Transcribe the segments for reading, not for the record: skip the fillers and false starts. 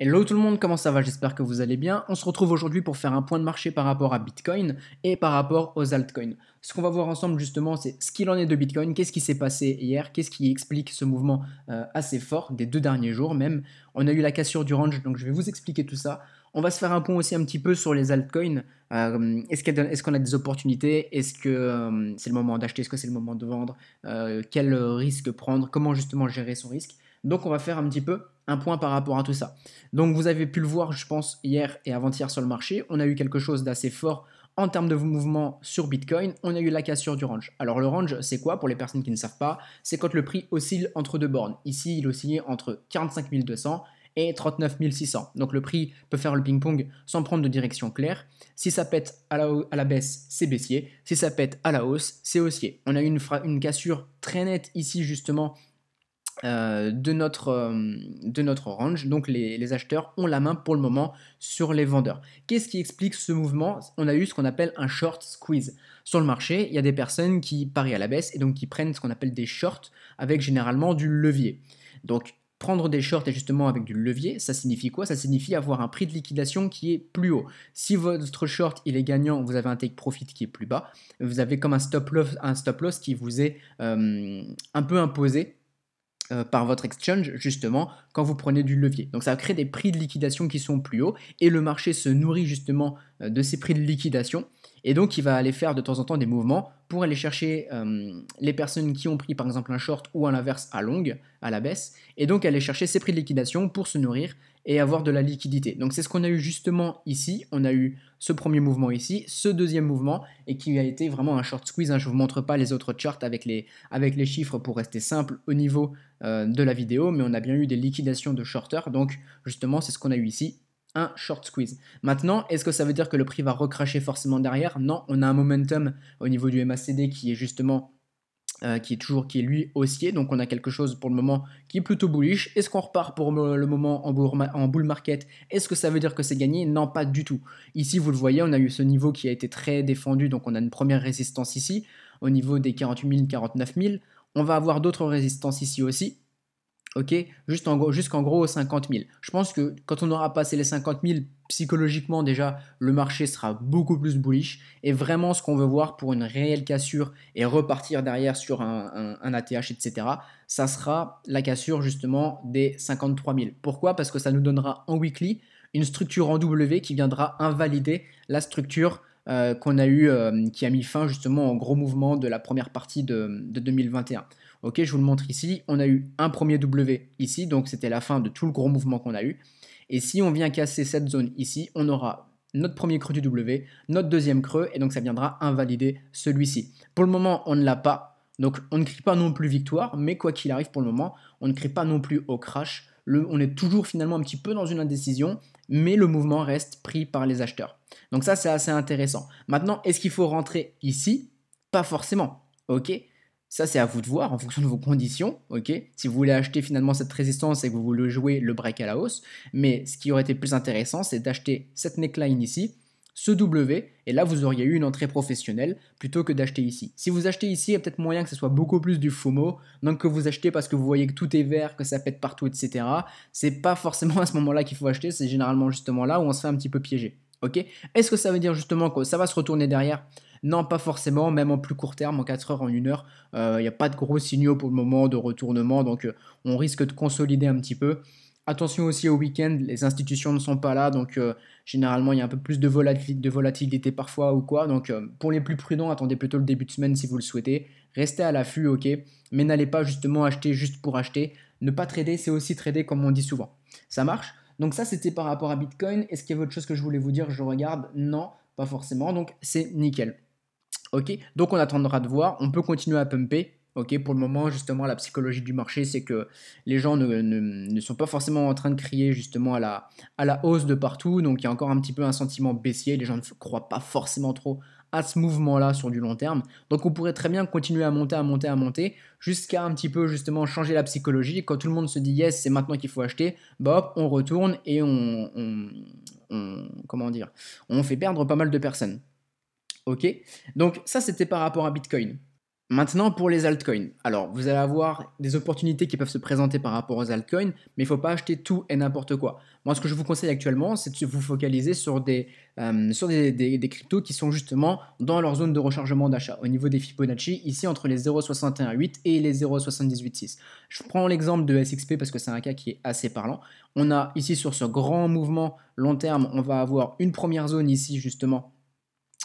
Hello tout le monde, comment ça va? J'espère que vous allez bien. On se retrouve aujourd'hui pour faire un point de marché par rapport à Bitcoin et par rapport aux altcoins. Ce qu'on va voir ensemble justement, c'est ce qu'il en est de Bitcoin, qu'est-ce qui s'est passé hier, qu'est-ce qui explique ce mouvement assez fort des 2 derniers jours même. On a eu la cassure du range, donc je vais vous expliquer tout ça. On va se faire un point aussi un petit peu sur les altcoins. Est-ce qu'on a des opportunités? Est-ce que c'est le moment d'acheter? Est-ce que c'est le moment de vendre? Quel risque prendre? Comment justement gérer son risque? Donc on va faire un petit peu un point par rapport à tout ça. Donc vous avez pu le voir, je pense, hier et avant-hier sur le marché, on a eu quelque chose d'assez fort en termes de mouvement sur Bitcoin, on a eu la cassure du range. Alors le range, c'est quoi pour les personnes qui ne savent pas? C'est quand le prix oscille entre deux bornes. Ici, il oscillait entre 45 200 et 39 600. Donc le prix peut faire le ping-pong sans prendre de direction claire. Si ça pète à la baisse, c'est baissier. Si ça pète à la hausse, c'est haussier. On a eu une cassure très nette ici justement de notre range. Donc les acheteurs ont la main pour le moment sur les vendeurs. Qu'est-ce qui explique ce mouvement? On a eu ce qu'on appelle un short squeeze. Sur le marché, il y a des personnes qui parient à la baisse et donc qui prennent ce qu'on appelle des shorts avec généralement du levier. Donc prendre des shorts et justement avec du levier, ça signifie quoi? Ça signifie avoir un prix de liquidation qui est plus haut. Si votre short il est gagnant, vous avez un take profit qui est plus bas. Vous avez comme un stop loss qui vous est un peu imposé par votre exchange, justement, quand vous prenez du levier. Donc ça crée des prix de liquidation qui sont plus hauts, et le marché se nourrit justement de ces prix de liquidation, et donc il va aller faire de temps en temps des mouvements pour aller chercher les personnes qui ont pris par exemple un short ou à l'inverse à longue, à la baisse, et donc aller chercher ces prix de liquidation pour se nourrir et avoir de la liquidité. Donc c'est ce qu'on a eu justement ici, on a eu ce premier mouvement ici, ce deuxième mouvement, et qui a été vraiment un short squeeze, hein. Je ne vous montre pas les autres charts avec les chiffres pour rester simple au niveau de la vidéo, mais on a bien eu des liquidations de shorters, donc justement c'est ce qu'on a eu ici, un short squeeze. Maintenant, est-ce que ça veut dire que le prix va recracher forcément derrière? Non, on a un momentum au niveau du MACD qui est justement qui est lui haussier, donc on a quelque chose pour le moment qui est plutôt bullish. Est-ce qu'on repart pour le moment en bull market? Est-ce que ça veut dire que c'est gagné? Non, pas du tout. Ici, vous le voyez, on a eu ce niveau qui a été très défendu, donc on a une première résistance ici, au niveau des 48 000, 49 000. On va avoir d'autres résistances ici aussi, ok, jusqu'en gros aux 50 000. Je pense que quand on aura passé les 50 000, psychologiquement déjà, le marché sera beaucoup plus bullish. Et vraiment, ce qu'on veut voir pour une réelle cassure et repartir derrière sur un ATH, etc., ça sera la cassure justement des 53 000. Pourquoi? Parce que ça nous donnera en weekly une structure en W qui viendra invalider la structure qu'on a eu, qui a mis fin justement au gros mouvement de la première partie de 2021. Ok, je vous le montre ici. On a eu un premier W ici, donc c'était la fin de tout le gros mouvement qu'on a eu. Et si on vient casser cette zone ici, on aura notre premier creux du W, notre deuxième creux, et donc ça viendra invalider celui-ci. Pour le moment, on ne l'a pas, donc on ne crie pas non plus victoire, mais quoi qu'il arrive pour le moment, on ne crie pas non plus au crash. On est toujours finalement un petit peu dans une indécision, mais le mouvement reste pris par les acheteurs. Donc ça, c'est assez intéressant. Maintenant, est-ce qu'il faut rentrer ici? Pas forcément. Ok, ça, c'est à vous de voir en fonction de vos conditions, ok? Si vous voulez acheter finalement cette résistance et que vous voulez jouer le break à la hausse, mais ce qui aurait été plus intéressant, c'est d'acheter cette neckline ici, ce W, et là vous auriez eu une entrée professionnelle plutôt que d'acheter ici. Si vous achetez ici, il y a peut-être moyen que ce soit beaucoup plus du FOMO, donc que vous achetez parce que vous voyez que tout est vert, que ça pète partout, etc. C'est pas forcément à ce moment-là qu'il faut acheter, c'est généralement justement là où on se fait un petit peu piéger. Ok? Est-ce que ça veut dire justement que ça va se retourner derrière? Non, pas forcément, même en plus court terme, en 4 heures, en 1 heure, il n'y a pas de gros signaux pour le moment de retournement, donc on risque de consolider un petit peu. Attention aussi au week-end, les institutions ne sont pas là, donc généralement il y a un peu plus de volatilité parfois ou quoi. Donc pour les plus prudents, attendez plutôt le début de semaine si vous le souhaitez. Restez à l'affût, ok, mais n'allez pas justement acheter juste pour acheter. Ne pas trader, c'est aussi trader comme on dit souvent. Ça marche? Donc ça c'était par rapport à Bitcoin. Est-ce qu'il y avait autre chose que je voulais vous dire? Je regarde. Non, pas forcément, donc c'est nickel. Ok, donc on attendra de voir. On peut continuer à pumper. Ok, pour le moment, justement, la psychologie du marché, c'est que les gens ne sont pas forcément en train de crier justement à la hausse de partout. Donc il y a encore un petit peu un sentiment baissier. Les gens ne croient pas forcément trop à ce mouvement-là sur du long terme. Donc on pourrait très bien continuer à monter, à monter, à monter, jusqu'à un petit peu justement changer la psychologie. Quand tout le monde se dit yes, c'est maintenant qu'il faut acheter, bah hop, on retourne et comment dire, on fait perdre pas mal de personnes. Ok, donc ça c'était par rapport à Bitcoin. Maintenant pour les altcoins. Alors vous allez avoir des opportunités qui peuvent se présenter par rapport aux altcoins, mais il ne faut pas acheter tout et n'importe quoi. Moi ce que je vous conseille actuellement, c'est de vous focaliser sur des cryptos qui sont justement dans leur zone de rechargement d'achat. Au niveau des Fibonacci, ici entre les 0,618 et les 0,786. Je prends l'exemple de SXP parce que c'est un cas qui est assez parlant. On a ici sur ce grand mouvement long terme, on va avoir une première zone ici justement,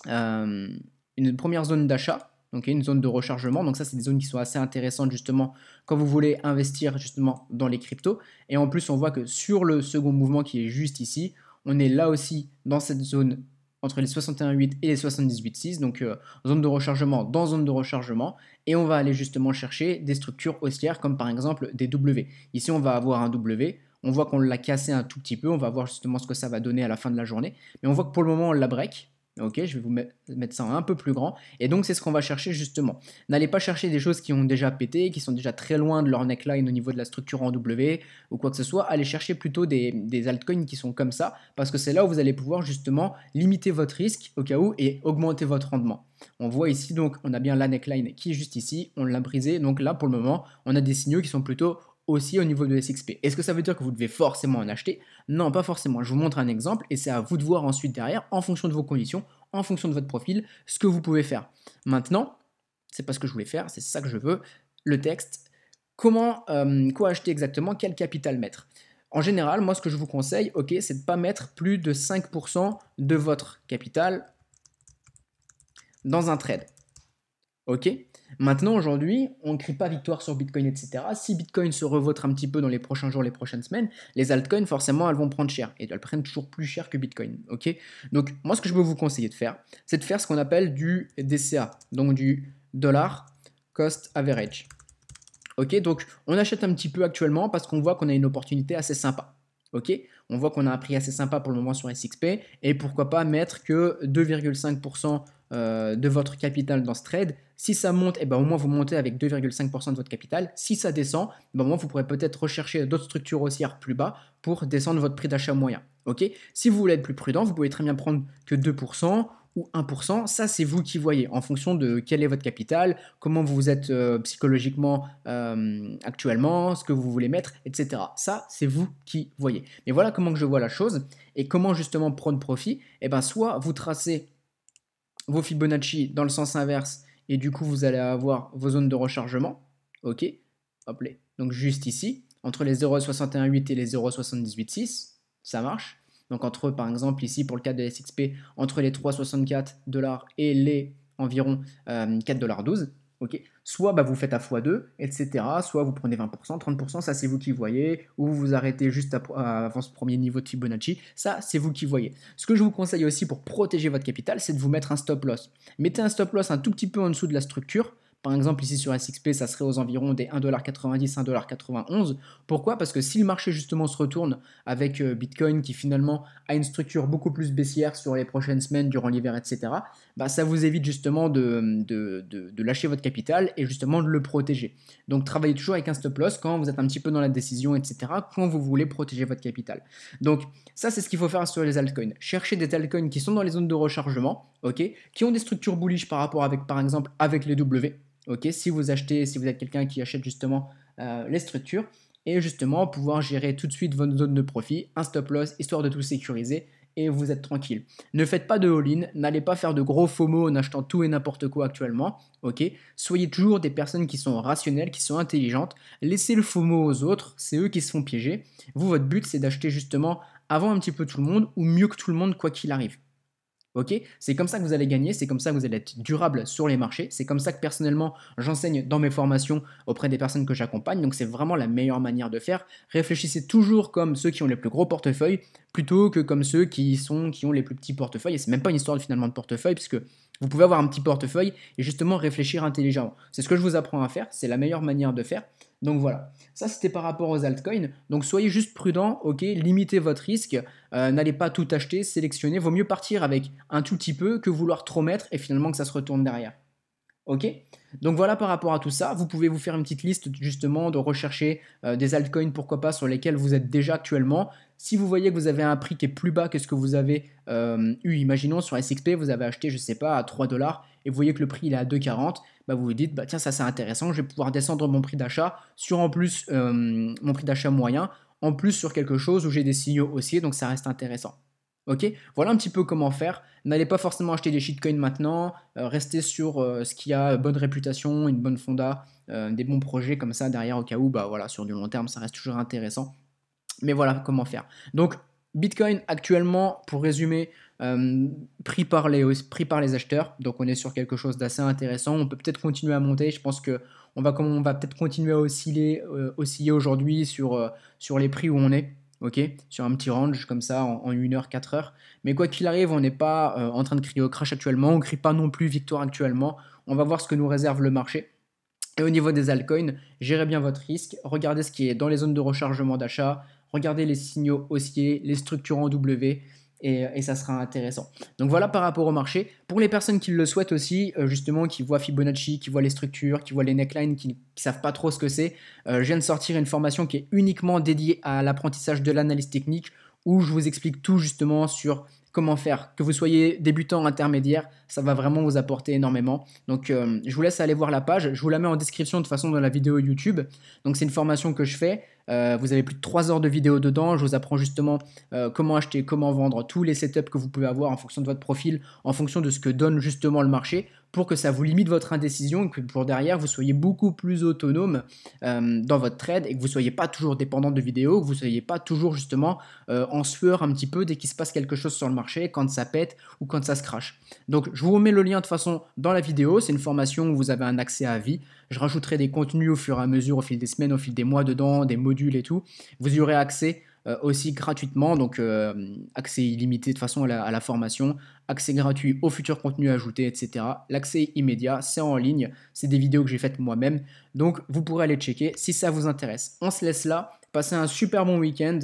euh, une première zone d'achat, donc une zone de rechargement. Donc ça, c'est des zones qui sont assez intéressantes justement quand vous voulez investir justement dans les cryptos. Et en plus, on voit que sur le second mouvement qui est juste ici, on est là aussi dans cette zone entre les 61,8 et les 78,6, donc zone de rechargement dans zone de rechargement, et on va aller justement chercher des structures haussières comme par exemple des W. Ici, on va avoir un W, on voit qu'on l'a cassé un tout petit peu, on va voir justement ce que ça va donner à la fin de la journée, mais on voit que pour le moment, on la break. Ok, je vais vous mettre ça un peu plus grand. Et donc, c'est ce qu'on va chercher justement. N'allez pas chercher des choses qui ont déjà pété, qui sont déjà très loin de leur neckline au niveau de la structure en W ou quoi que ce soit. Allez chercher plutôt des altcoins qui sont comme ça, parce que c'est là où vous allez pouvoir justement limiter votre risque au cas où et augmenter votre rendement. On voit ici, donc, on a bien la neckline qui est juste ici. On l'a brisé. Donc là, pour le moment, on a des signaux qui sont plutôt aussi au niveau de SXP. Est-ce que ça veut dire que vous devez forcément en acheter? Non, pas forcément. Je vous montre un exemple et c'est à vous de voir ensuite derrière, en fonction de vos conditions, en fonction de votre profil, ce que vous pouvez faire. Maintenant, c'est pas ce que je voulais faire, c'est ça que je veux, le texte. Quoi acheter exactement, quel capital mettre? En général, moi ce que je vous conseille, ok, c'est de ne pas mettre plus de 5% de votre capital dans un trade. Ok. Maintenant, aujourd'hui, on ne crie pas victoire sur Bitcoin, etc. Si Bitcoin se revautre un petit peu dans les prochains jours, les prochaines semaines, les altcoins, forcément, elles vont prendre cher. Et elles prennent toujours plus cher que Bitcoin. Ok. Donc, moi, ce que je peux vous conseiller de faire, c'est de faire ce qu'on appelle du DCA, donc du dollar cost average. Ok. Donc, on achète un petit peu actuellement parce qu'on voit qu'on a une opportunité assez sympa. Ok, on voit qu'on a un prix assez sympa pour le moment sur SXP et pourquoi pas mettre que 2,5% de votre capital dans ce trade. Si ça monte, et ben au moins vous montez avec 2,5% de votre capital. Si ça descend, ben au moins vous pourrez peut-être rechercher d'autres structures haussières plus bas pour descendre votre prix d'achat moyen. Ok, si vous voulez être plus prudent, vous pouvez très bien prendre que 2% ou 1%, ça c'est vous qui voyez en fonction de quel est votre capital, comment vous êtes psychologiquement actuellement, ce que vous voulez mettre, etc. Ça c'est vous qui voyez. Mais voilà comment que je vois la chose et comment justement prendre profit. Et ben soit vous tracez vos Fibonacci dans le sens inverse et du coup vous allez avoir vos zones de rechargement. Ok, hop là. Donc juste ici, entre les 0,618 et les 0,786, ça marche. Donc entre par exemple ici pour le cas de SXP, entre les 3,64$ et les environ 4,12$. Ok. Soit bah, vous faites à x2, etc. Soit vous prenez 20%, 30%, ça c'est vous qui voyez, ou vous vous arrêtez juste avant ce premier niveau de Fibonacci, ça c'est vous qui voyez. Ce que je vous conseille aussi pour protéger votre capital, c'est de vous mettre un stop loss. Mettez un stop loss un tout petit peu en dessous de la structure. Par exemple, ici sur SXP, ça serait aux environs des 1,90$, 1,91$. Pourquoi? Parce que si le marché justement se retourne avec Bitcoin qui finalement a une structure beaucoup plus baissière sur les prochaines semaines, durant l'hiver, etc., bah, ça vous évite justement de lâcher votre capital et justement de le protéger. Donc travaillez toujours avec un stop loss quand vous êtes un petit peu dans la décision, etc., quand vous voulez protéger votre capital. Donc ça, c'est ce qu'il faut faire sur les altcoins. Chercher des altcoins qui sont dans les zones de rechargement, ok, qui ont des structures bullish par rapport avec, par exemple, avec les W. Ok, si vous achetez, si vous êtes quelqu'un qui achète justement les structures, et justement pouvoir gérer tout de suite votre zone de profit, un stop loss, histoire de tout sécuriser, et vous êtes tranquille. Ne faites pas de all-in, n'allez pas faire de gros FOMO en achetant tout et n'importe quoi actuellement, ok. Soyez toujours des personnes qui sont rationnelles, qui sont intelligentes, laissez le FOMO aux autres, c'est eux qui se font piéger. Vous, votre but, c'est d'acheter justement avant un petit peu tout le monde, ou mieux que tout le monde, quoi qu'il arrive. Ok, c'est comme ça que vous allez gagner, c'est comme ça que vous allez être durable sur les marchés, c'est comme ça que personnellement j'enseigne dans mes formations auprès des personnes que j'accompagne, donc c'est vraiment la meilleure manière de faire. Réfléchissez toujours comme ceux qui ont les plus gros portefeuilles plutôt que comme ceux qui ont les plus petits portefeuilles, et c'est même pas une histoire finalement de portefeuille puisque vous pouvez avoir un petit portefeuille et justement réfléchir intelligemment. C'est ce que je vous apprends à faire, c'est la meilleure manière de faire. Donc voilà, ça c'était par rapport aux altcoins. Donc soyez juste prudent, ok, limitez votre risque, n'allez pas tout acheter, sélectionnez. Vaut mieux partir avec un tout petit peu que vouloir trop mettre et finalement que ça se retourne derrière. Ok, donc voilà par rapport à tout ça, vous pouvez vous faire une petite liste justement de rechercher des altcoins, pourquoi pas, sur lesquels vous êtes déjà actuellement. Si vous voyez que vous avez un prix qui est plus bas que ce que vous avez eu, imaginons sur SXP, vous avez acheté, je sais pas, à 3 dollars et vous voyez que le prix il est à 2,40, bah vous vous dites, bah tiens, ça c'est intéressant, je vais pouvoir descendre mon prix d'achat sur en plus mon prix d'achat moyen, en plus sur quelque chose où j'ai des signaux haussiers, donc ça reste intéressant. Ok, voilà un petit peu comment faire. N'allez pas forcément acheter des shitcoins maintenant, restez sur ce qui a bonne réputation, une bonne fonda, des bons projets comme ça derrière au cas où, bah voilà, sur du long terme, ça reste toujours intéressant. Mais voilà comment faire. Donc, Bitcoin actuellement, pour résumer, pris par les acheteurs. Donc, on est sur quelque chose d'assez intéressant. On peut peut-être continuer à monter. Je pense que on va peut-être continuer à osciller aujourd'hui sur les prix où on est. Ok, sur un petit range comme ça en 1 heure, 4 heures. Mais quoi qu'il arrive, on n'est pas en train de crier au crash actuellement. On ne crie pas non plus victoire actuellement. On va voir ce que nous réserve le marché. Et au niveau des altcoins, gérez bien votre risque, regardez ce qui est dans les zones de rechargement d'achat, regardez les signaux haussiers, les structures en W, et ça sera intéressant. Donc voilà par rapport au marché. Pour les personnes qui le souhaitent aussi, justement, qui voient Fibonacci, qui voient les structures, qui voient les necklines, qui ne savent pas trop ce que c'est, je viens de sortir une formation qui est uniquement dédiée à l'apprentissage de l'analyse technique, où je vous explique tout justement sur comment faire. Que vous soyez débutant, intermédiaire, ça va vraiment vous apporter énormément. Donc je vous laisse aller voir la page, je vous la mets en description de toute façon dans la vidéo YouTube. Donc c'est une formation que je fais, vous avez plus de 3 heures de vidéo dedans, je vous apprends justement comment acheter, comment vendre, tous les setups que vous pouvez avoir en fonction de votre profil, en fonction de ce que donne justement le marché, pour que ça vous limite votre indécision et que pour derrière vous soyez beaucoup plus autonome dans votre trade et que vous ne soyez pas toujours dépendant de vidéos, que vous ne soyez pas toujours justement en sueur un petit peu dès qu'il se passe quelque chose sur le marché, quand ça pète ou quand ça se crache. Donc je vous remets le lien de toute façon dans la vidéo, c'est une formation où vous avez un accès à vie. Je rajouterai des contenus au fur et à mesure, au fil des semaines, au fil des mois dedans, des modules et tout. Vous y aurez accès aussi gratuitement, donc accès illimité de toute façon à la formation, accès gratuit aux futurs contenus ajoutés, etc. L'accès immédiat, c'est en ligne, c'est des vidéos que j'ai faites moi-même, donc vous pourrez aller checker si ça vous intéresse. On se laisse là, passez un super bon week-end.